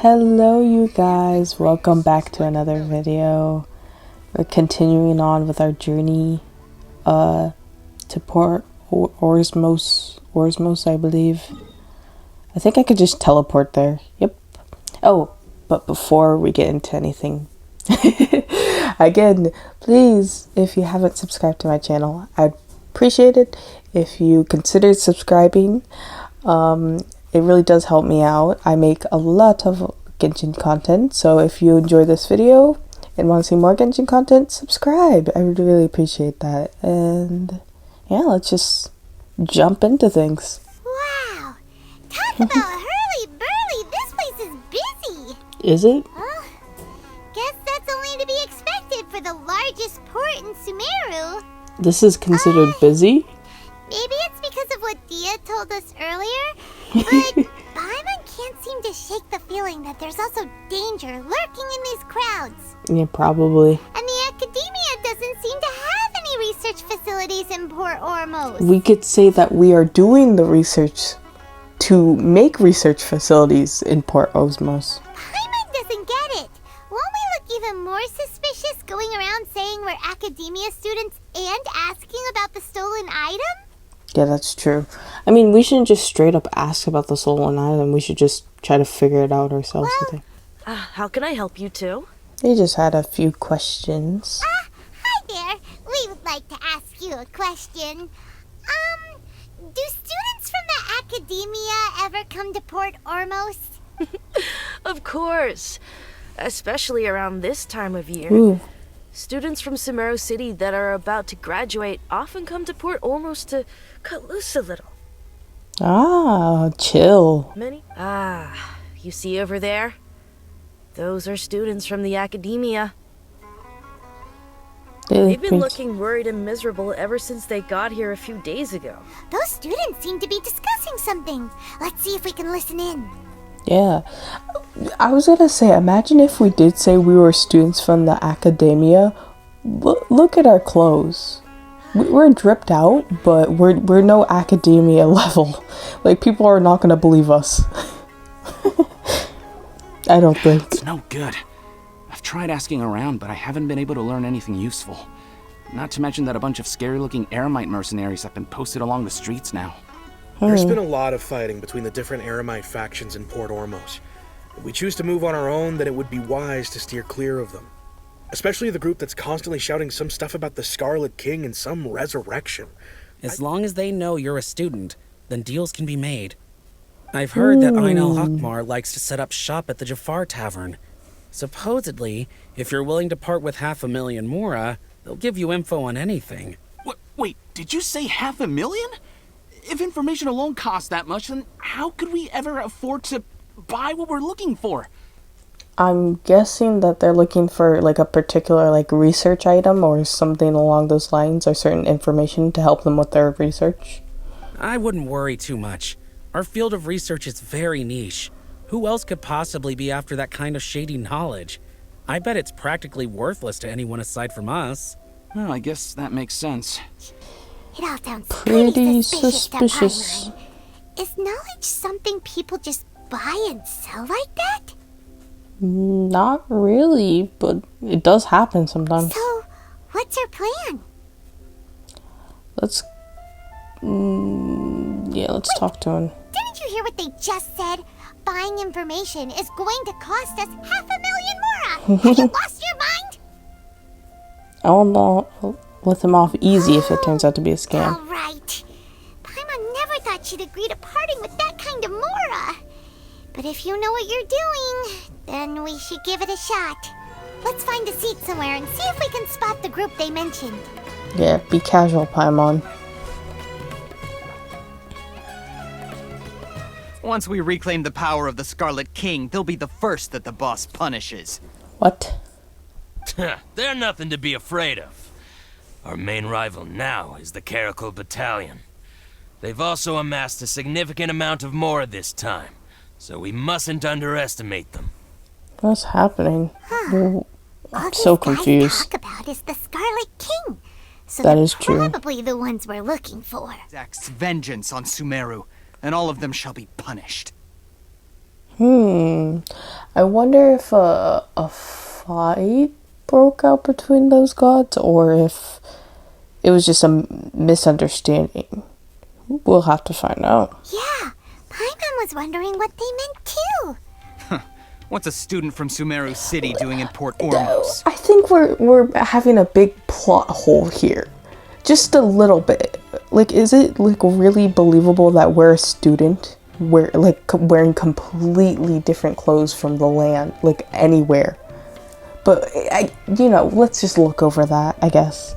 Hello you guys, welcome back to another video. We're continuing on with our journey to Port Orsmos, I believe. I think I could just teleport there. Yep. Oh, but before we get into anything, again, please, if you haven't subscribed to my channel, I'd appreciate it if you considered subscribing. It really does help me out. I make a lot of Genshin content, so if you enjoy this video and want to see more Genshin content, subscribe. I would really appreciate that. And yeah, let's just jump into things. Wow! Talk about hurly-burly! This place is busy! Is it? Guess that's only to be expected for the largest port in Sumeru. This is considered busy? Maybe it's because of what Dia told us earlier, but Paimon can't seem to shake the feeling that there's also danger lurking in these crowds. Yeah, probably. And the academia doesn't seem to have any research facilities in Port Ormos. We could say that we are doing the research to make research facilities in Port Osmos. Paimon doesn't get it. Won't we look even more suspicious going around saying we're academia students and asking about the stolen item? Yeah, that's true. I mean, we shouldn't just straight up ask about the stolen item. We should just try to figure it out ourselves, I think. How can I help you two? They just had a few questions. Hi there. We would like to ask you a question. Do students from the academia ever come to Port Ormos? Of course. Especially around this time of year. Ooh. Students from SUMERU City that are about to graduate often come to Port Ormos to cut loose a little. Ah, chill. Many? You see over there? Those are students from the academia. They've been looking worried and miserable ever since they got here a few days ago. Those students seem to be discussing something. Let's see if we can listen in. Yeah. I was gonna say, imagine if we did say we were students from the academia. Look at our clothes. We're dripped out, but we're no academia level. Like, people are not gonna believe us. I don't think. It's no good. I've tried asking around, but I haven't been able to learn anything useful. Not to mention that a bunch of scary-looking Eremite mercenaries have been posted along the streets now. There's been a lot of fighting between the different Eremite factions in Port Ormos. If we choose to move on our own, then it would be wise to steer clear of them. Especially the group that's constantly shouting some stuff about the Scarlet King and some resurrection. As long as they know you're a student, then deals can be made. I've heard that Ain al-Hakmar likes to set up shop at the Jafar Tavern. Supposedly, if you're willing to part with 500,000 mora, they'll give you info on anything. Wait, did you say 500,000? If information alone costs that much, then how could we ever afford to buy what we're looking for? I'm guessing that they're looking for like a particular like research item or something along those lines, or certain information to help them with their research. I wouldn't worry too much. Our field of research is very niche. Who else could possibly be after that kind of shady knowledge? I bet it's practically worthless to anyone aside from us. Well, I guess that makes sense. It all sounds Pretty suspicious. To Paimon. Is knowledge something people just buy and sell like that? Not really, but it does happen sometimes. So, what's our plan? Let's talk to him. Didn't you hear what they just said? Buying information is going to cost us 500,000 mora! Have you lost your mind? I'll not let them off easy if it turns out to be a scam. All right. Paimon never thought she'd agree to parting with that kind of mora. But if you know what you're doing, then we should give it a shot. Let's find a seat somewhere and see if we can spot the group they mentioned. Yeah, be casual, Paimon. Once we reclaim the power of the Scarlet King, they'll be the first that the boss punishes. What? They're nothing to be afraid of. Our main rival now is the Caracal Battalion. They've also amassed a significant amount of mora this time, so we mustn't underestimate them. What's happening? I'm All so these guys confused. talk about is the Scarlet King. So That they're is true. probably the ones we're looking for. Exacts vengeance on SUMERU, and all of them shall be punished. I I wonder if a fight broke out between those gods, or if it was just a misunderstanding. We'll have to find out. Yeah, Paimon was wondering what they meant too. What's a student from SUMERU City doing in Port Ormos? I think we're having a big plot hole here. Just a little bit. Like, is it like really believable that we're a student, wearing completely different clothes from the land, like anywhere? But let's just look over that, I guess.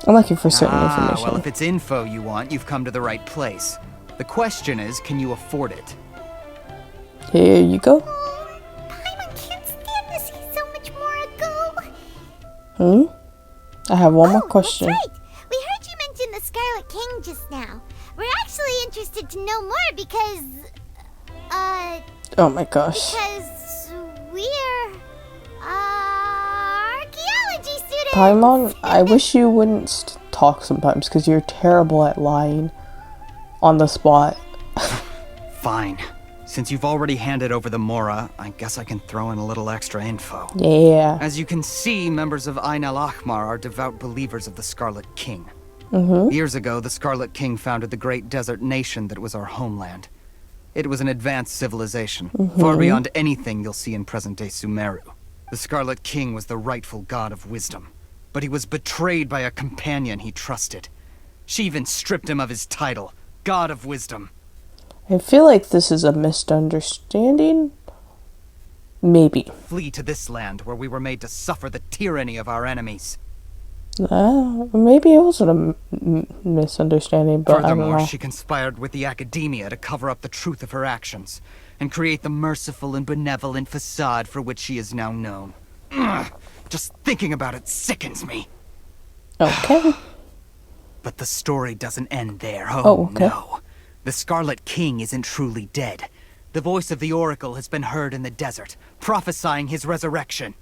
I'm looking for certain information. Well, if it's info you want, you've come to the right place. The question is, can you afford it? Here you go. Paimon can't stand to see so much more go. I have one more question. That's right. We heard you mention the Scarlet King just now. We're actually interested to know more because, Oh my gosh. because we're, archaeology students. Paimon, I wish you wouldn't talk sometimes, because you're terrible at lying on the spot. Fine. Since you've already handed over the Mora, I guess I can throw in a little extra info. Yeah. As you can see, members of Ain al-Ahmar are devout believers of the Scarlet King. Years ago, the Scarlet King founded the great desert nation that was our homeland. It was an advanced civilization, far beyond anything you'll see in present-day Sumeru. The Scarlet King was the rightful god of wisdom, but he was betrayed by a companion he trusted. She even stripped him of his title, God of Wisdom. I feel like this is a misunderstanding. Maybe. Flee to this land where we were made to suffer the tyranny of our enemies. Maybe it wasn't a misunderstanding, but I don't Furthermore, know. she conspired with the academia to cover up the truth of her actions and create the merciful and benevolent facade for which she is now known. Ugh, just thinking about it sickens me. Okay. But the story doesn't end there. Oh, okay. No. The Scarlet King isn't truly dead. The voice of the Oracle has been heard in the desert, prophesying his resurrection.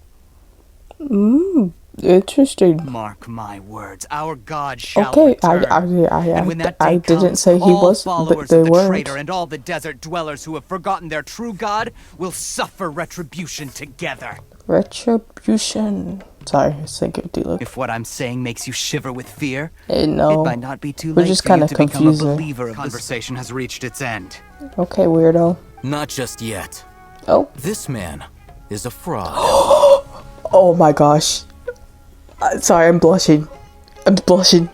Interesting. Mark my words, our God shall Okay, return. And when that day I didn't comes, say he all was, followers but they of the weren't. traitor and all the desert dwellers who have forgotten their true God will suffer retribution together. Retribution. Sorry, I was thinking D-Look. If what I'm saying makes you shiver with fear, No. it might not be too We're late just for you kinda to become a confusing. believer of conversation has reached its end. Okay, weirdo. Not just yet. Oh. This man is a fraud. Oh my gosh. Sorry, I'm blushing. I'm blushing.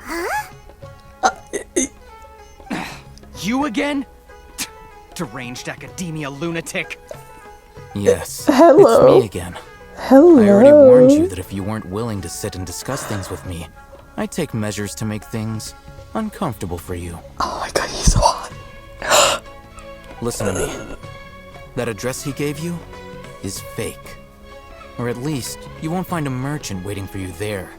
You again? Deranged academia lunatic. Yes. Hello. It's me again. Hello. I already warned you that if you weren't willing to sit and discuss things with me, I'd take measures to make things uncomfortable for you. Oh my god, he's so hot. Listen to me. That address he gave you is fake. Or at least, you won't find a merchant waiting for you there.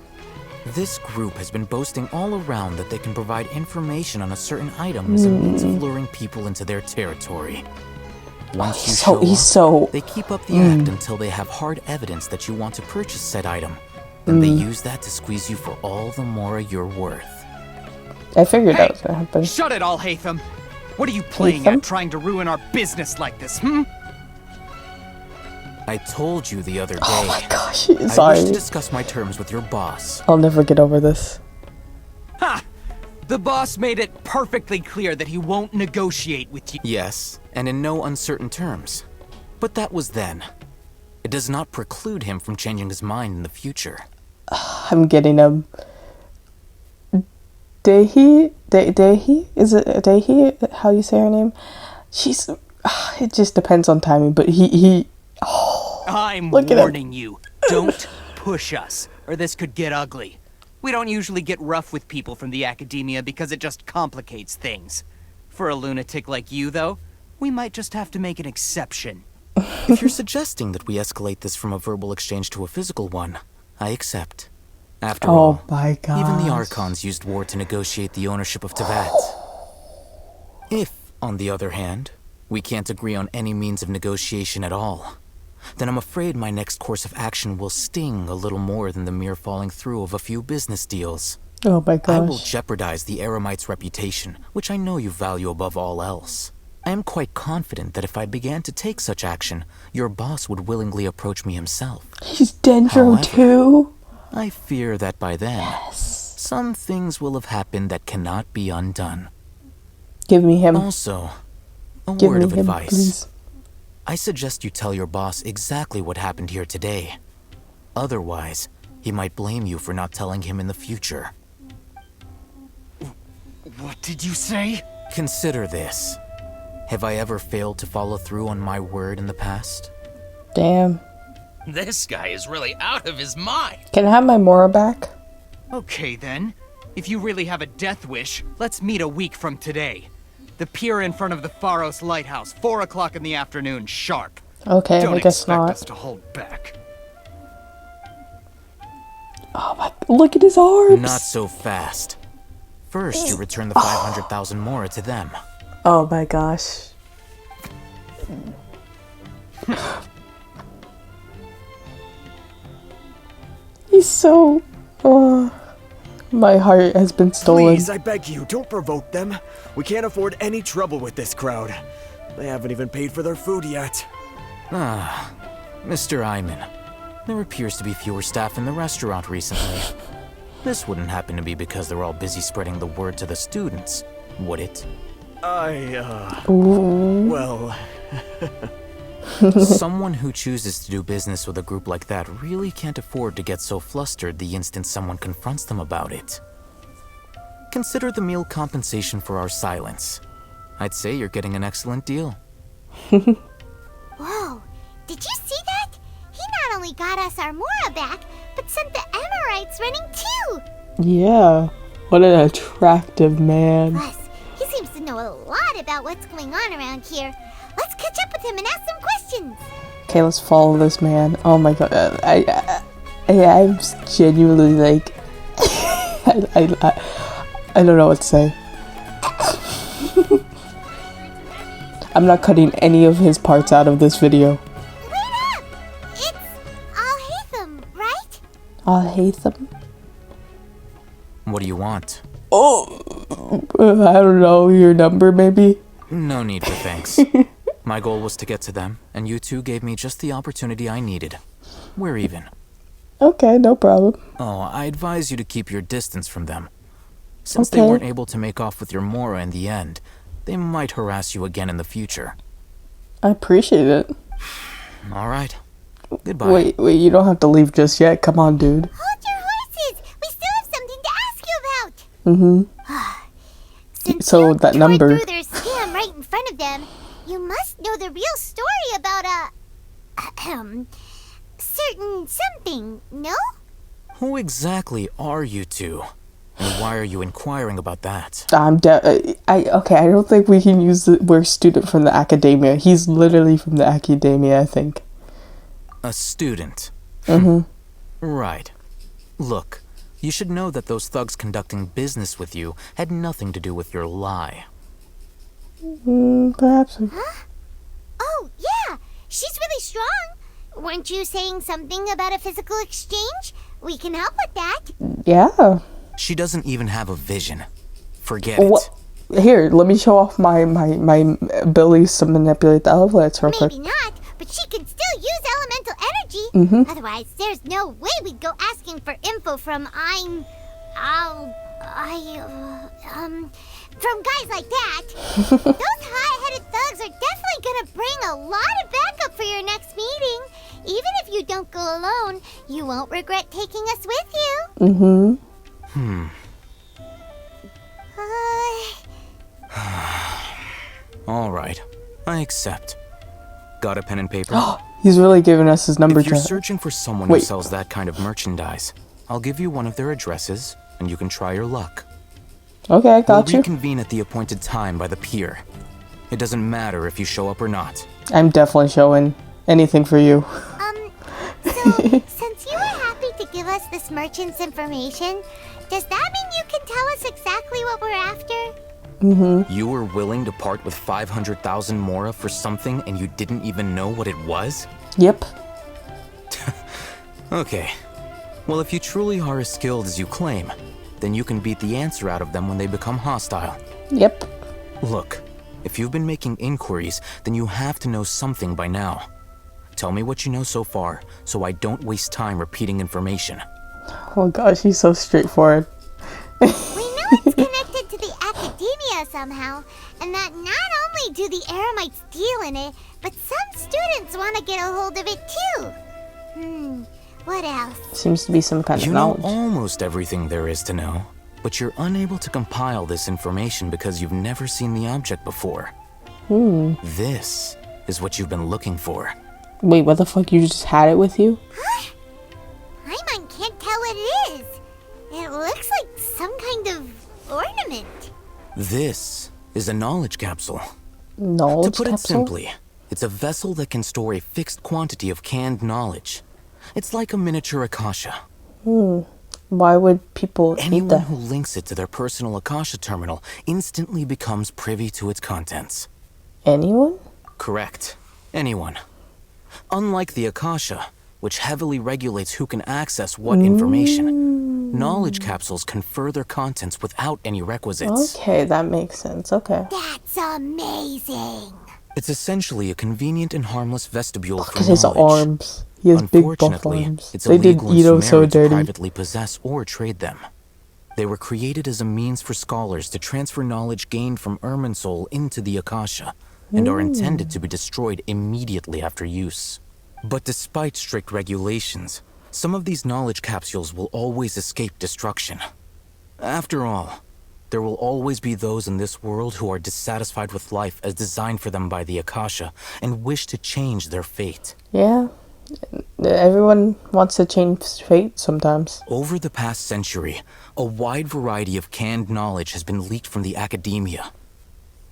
This group has been boasting all around that they can provide information on a certain item as a means of luring people into their territory. Once you show up, they keep up the act until they have hard evidence that you want to purchase said item. Then they use that to squeeze you for all the Mora you're worth. I figured that was gonna happen. Shut it all, Haitham. What are you playing Haitham? at, trying to ruin our business like this, hmm? I told you the other day. Oh my gosh, I sorry. wish to discuss my terms with your boss. I'll never get over this. Ha! The boss made it perfectly clear that he won't negotiate with you. Yes, and in no uncertain terms. But that was then. It does not preclude him from changing his mind in the future. I'm getting him. Dehi? Is it Dehi? How you say her name? She's. It just depends on timing, but he. Oh, I'm look at him. warning you. Don't push us, or this could get ugly. We don't usually get rough with people from the academia because it just complicates things. For a lunatic like you, though, we might just have to make an exception. If you're suggesting that we escalate this from a verbal exchange to a physical one, I accept. After all, my god. even the Archons used war to negotiate the ownership of Tevat. If, on the other hand, we can't agree on any means of negotiation at all, then I'm afraid my next course of action will sting a little more than the mere falling through of a few business deals. Oh my I will gosh. jeopardize the Eremite's reputation, which I know you value above all else. I am quite confident that if I began to take such action, your boss would willingly approach me himself. He's Dendro However, too. I fear that by then, some things will have happened that cannot be undone. Give me him. Also, a Give word me of him, advice. please. I suggest you tell your boss exactly what happened here today. Otherwise, he might blame you for not telling him in the future. What did you say? Consider this. Have I ever failed to follow through on my word in the past? Damn. This guy is really out of his mind. Can I have my Mora back? Okay then. If you really have a death wish, let's meet a week from today. The pier in front of the Pharos Lighthouse, 4 o'clock in the afternoon, sharp. Okay, Don't I guess expect not. us to hold back. Oh my, look at his arms. Not so fast. First, you return the 500,000 Mora to them. Oh my gosh. He's so... Oh, my heart has been stolen. Please, I beg you, don't provoke them. We can't afford any trouble with this crowd. They haven't even paid for their food yet. Ah, Mr. Iman. There appears to be fewer staff in the restaurant recently. This wouldn't happen to be because they're all busy spreading the word to the students, would it? Well... Someone who chooses to do business with a group like that really can't afford to get so flustered the instant someone confronts them about it. Consider the meal compensation for our silence. I'd say you're getting an excellent deal. Whoa, did you see that? He not only got us our Mora back, but sent the Emirites running too! Yeah, what an attractive man. Plus, he seems to know a lot about what's going on around here. Let's catch up with him and ask some questions. Okay, let's follow this man. Oh my god, I'm genuinely like, I don't know what to say. I'm not cutting any of his parts out of this video. Wait up! It's Haitham, right? Haitham? What do you want? Oh, I don't know, your number maybe? No need for thanks. My goal was to get to them, and you two gave me just the opportunity I needed. We're even. Okay, no problem. Oh, I advise you to keep your distance from them. Since Okay. they weren't able to make off with your Mora in the end, they might harass you again in the future. I appreciate it. All right. Goodbye. Wait, you don't have to leave just yet. Come on, dude. Hold your horses! We still have something to ask you about! Mm-hmm. Since So you that tore number. through their scam right in front of them, you must know the real story about certain something, no? Who exactly are you two? And why are you inquiring about that? Okay, I don't think we can use the word student from the academia. He's literally from the academia, I think. A student. Mm-hmm. Right. Look, you should know that those thugs conducting business with you had nothing to do with your lie. Perhaps. Huh? Oh, yeah! She's really strong! Weren't you saying something about a physical exchange? We can help with that. Yeah. She doesn't even have a vision. Forget What? Here, let me show off my abilities to manipulate the elements real quick. Maybe not, but she can still use elemental energy. Mm-hmm. Otherwise, there's no way we'd go asking for info from from guys like that. Those hot-headed thugs are definitely gonna bring a lot of backup for your next meeting. Even if you don't go alone, you won't regret taking us with you. Mm-hmm. All right. I accept. Got a pen and paper? He's really giving us his number. If you're to... searching for someone Wait. who sells that kind of merchandise, I'll give you one of their addresses, and you can try your luck. Okay, I got We'll you. reconvene at the appointed time by the pier. It doesn't matter if you show up or not. I'm definitely showing anything for you. So, since you were happy to give us this merchant's information, does that mean you can tell us exactly what we're after? Mm-hmm. You were willing to part with 500,000 Mora for something and you didn't even know what it was? Yep. Okay. Well, if you truly are as skilled as you claim, then you can beat the answer out of them when they become hostile. Yep. Look, If you've been making inquiries, then you have to know something by now. Tell me what you know so far, so I don't waste time repeating information. Oh gosh, he's so straightforward. We know it's connected to the academia somehow, and that not only do the Eremites deal in it, but some students want to get a hold of it too. What else? Seems to be some kind of You know knowledge. almost everything there is to know, but you're unable to compile this information because you've never seen the object before. This is what you've been looking for. Wait, what the fuck? You just had it with you? Huh? Paimon can't tell what it is. It looks like some kind of ornament. This is a knowledge capsule. Knowledge To put it capsule? simply, it's a vessel that can store a fixed quantity of canned knowledge. It's like a miniature Akasha. Why would people need Anyone that? who links it to their personal Akasha terminal instantly becomes privy to its contents. Anyone? Correct. Anyone. Unlike the Akasha, which heavily regulates who can access what information, knowledge capsules confer their contents without any requisites. Okay, that makes sense. Okay. That's amazing. It's essentially a convenient and harmless vestibule Look for at his knowledge. arms. He has big buff Unfortunately, arms. it's They did illegal in Ito so SUMERU to dirty. privately possess or trade them. They were created as a means for scholars to transfer knowledge gained from Irminsul into the Akasha, and are intended to be destroyed immediately after use. But despite strict regulations, some of these knowledge capsules will always escape destruction. After all, there will always be those in this world who are dissatisfied with life as designed for them by the Akasha and wish to change their fate. Yeah. Everyone wants to change fate sometimes. Over the past century, a wide variety of canned knowledge has been leaked from the academia.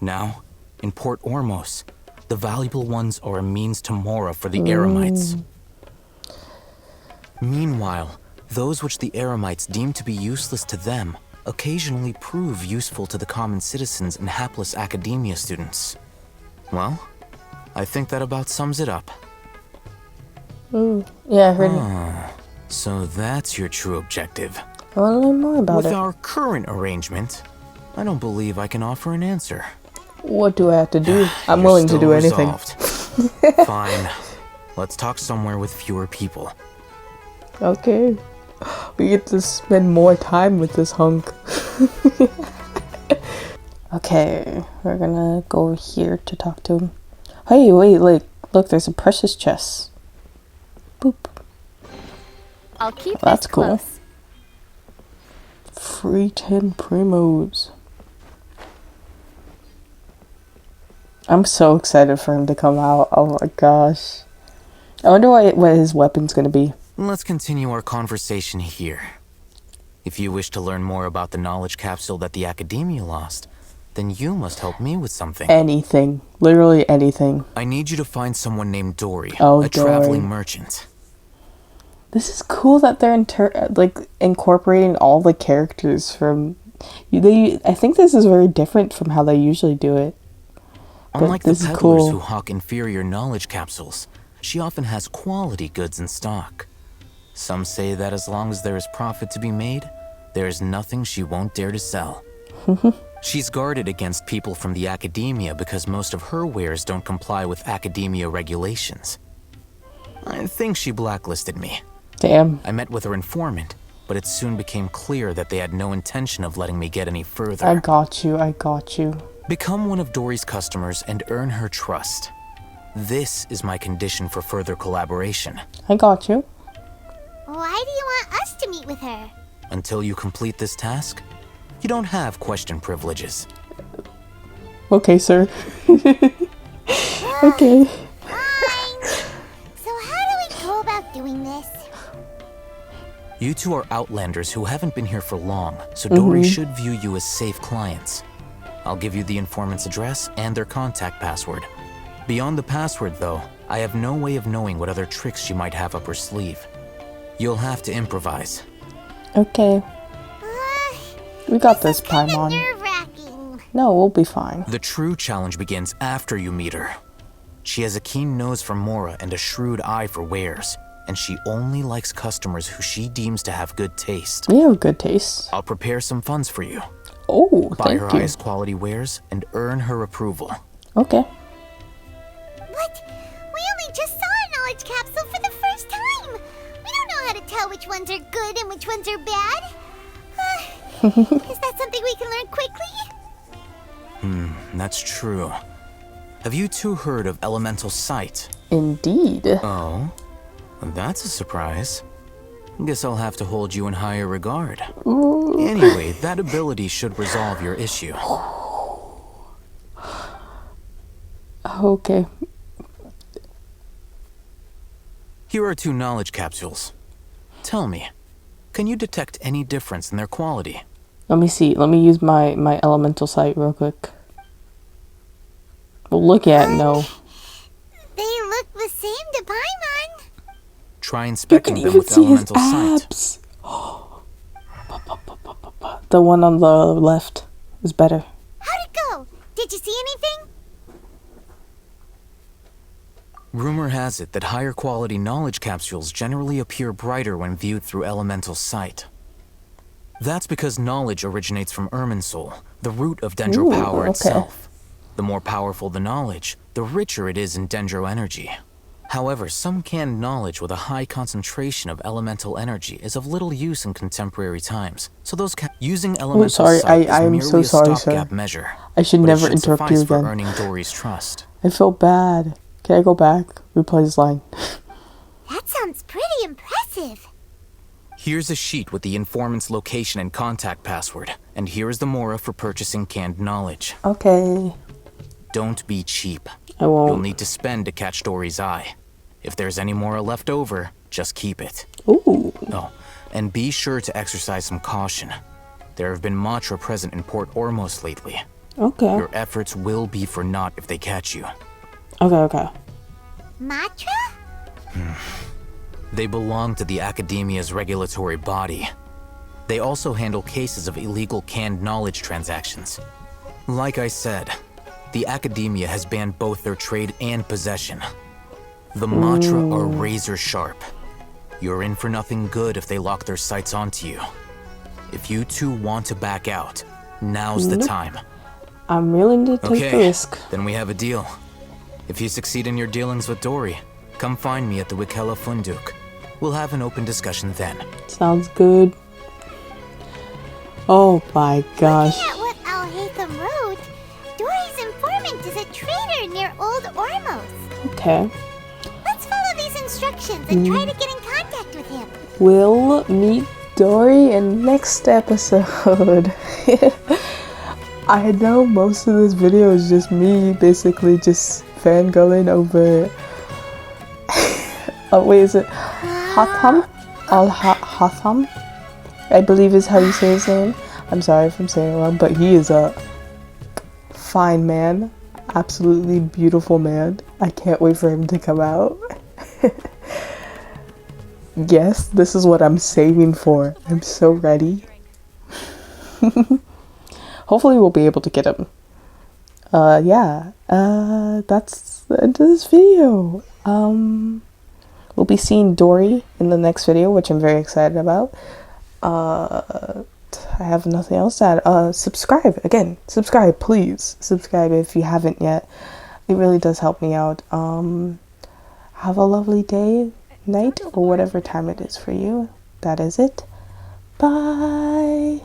Now, in Port Ormos, the valuable ones are a means to Mora for the Eremites. Meanwhile, those which the Eremites deem to be useless to them occasionally prove useful to the common citizens and hapless academia students. Well, I think that about sums it up. Yeah, I heard it. So that's your true objective. I want to learn more about With it. our current arrangement, I don't believe I can offer an answer. What do I have to do? I'm You're willing to still do anything. resolved. Fine. Let's talk somewhere with fewer people. Okay. We get to spend more time with this hunk. Okay, we're gonna go over here to talk to him. Hey, wait, look, there's a precious chest. Boop. I'll keep That's this cool. close. Free 10 primos. I'm so excited for him to come out. Oh my gosh. I wonder what his weapon's gonna be. Let's continue our conversation here. If you wish to learn more about the knowledge capsule that the Academia lost, then you must help me with something. Anything. Literally anything. I need you to find someone named Dory, Oh, a Dory. traveling merchant. This is cool that they're incorporating all the characters from. I think this is very different from how they usually do it. But Unlike the this is peddlers cool. who hawk inferior knowledge capsules, she often has quality goods in stock. Some say that as long as there is profit to be made, there is nothing she won't dare to sell. She's guarded against people from the academia because most of her wares don't comply with academia regulations. I think she blacklisted me. Damn. I met with her informant, but it soon became clear that they had no intention of letting me get any further. I got you. Become one of Dory's customers and earn her trust. This is my condition for further collaboration. I got you. Why do you want us to meet with her? Until you complete this task, you don't have question privileges. Okay, sir. Okay. Fine. So how do we go about doing this? You two are outlanders who haven't been here for long, so Dory should view you as safe clients. I'll give you the informant's address and their contact password. Beyond the password, though, I have no way of knowing what other tricks she might have up her sleeve. You'll have to improvise. Okay. We got this, Kinda Paimon. nerve-wracking. No, we'll be fine. The true challenge begins after you meet her. She has a keen nose for Mora and a shrewd eye for wares, and she only likes customers who she deems to have good taste. You have good taste. I'll prepare some funds for you. Oh, Buy thank her you. highest quality wares and earn her approval. Okay. What? We only just saw a knowledge capsule for the first time. We don't know how to tell which ones are good and which ones are bad. Is that something we can learn quickly? That's true. Have you two heard of elemental sight? Indeed. Oh? That's a surprise. Guess I'll have to hold you in higher regard. Ooh. Anyway, that ability should resolve your issue. Okay. Here are 2 knowledge capsules. Tell me, can you detect any difference in their quality? Let me see. Let me use my elemental sight real quick. Well, look at no. They look the same to Paimon. Try You inspecting can them even with see his elemental sight. abs. The one on the left is better. How'd it go? Did you see anything? Rumor has it that higher quality knowledge capsules generally appear brighter when viewed through elemental sight. That's because knowledge originates from Irminsul, the root of Dendro Ooh, power okay. itself. The more powerful the knowledge, the richer it is in Dendro energy. However, some canned knowledge with a high concentration of elemental energy is of little use in contemporary times. So those using elemental sorry, sight is I am merely so a sorry, stopgap sir. measure. I should but never it should interrupt you suffice for again. earning Dory's trust. I feel bad. Can I go back? Replay this line. That sounds pretty impressive. Here's a sheet with the informant's location and contact password, and here is the mora for purchasing canned knowledge. Okay. Don't be cheap. I won't. You'll need to spend to catch Dory's eye. If there's any mora left over, just keep it. Ooh. Oh, and be sure to exercise some caution. There have been Matra present in Port Ormos lately. Okay. Your efforts will be for naught if they catch you. Okay. Matra? They belong to the Academia's regulatory body. They also handle cases of illegal canned knowledge transactions. Like I said, the Academia has banned both their trade and possession. The Matra are razor sharp. You're in for nothing good if they lock their sights onto you. If you two want to back out, now's the time. I'm willing to take the risk. Then we have a deal. If you succeed in your dealings with Dory, come find me at the Wikela Funduk. We'll have an open discussion then. Sounds good. Oh my gosh. Looking at what Haitham wrote, Dory's informant is a traitor near Old Ormos. Okay. Let's follow these instructions and try to get in contact with him. We'll meet Dory in next episode. I know most of this video is just me basically just fangirling over wait, is it Haitham? Haitham? I believe is how you say his name. I'm sorry if I'm saying it wrong, but he is a fine man. Absolutely beautiful man. I can't wait for him to come out. Yes, this is what I'm saving for. I'm so ready. Hopefully we'll be able to get him. That's the end of this video. We'll be seeing Dory in the next video, which I'm very excited about. I have nothing else to add. Subscribe. Again, subscribe, please. Subscribe if you haven't yet. It really does help me out. Have a lovely day, night, or whatever time it is for you. That is it. Bye.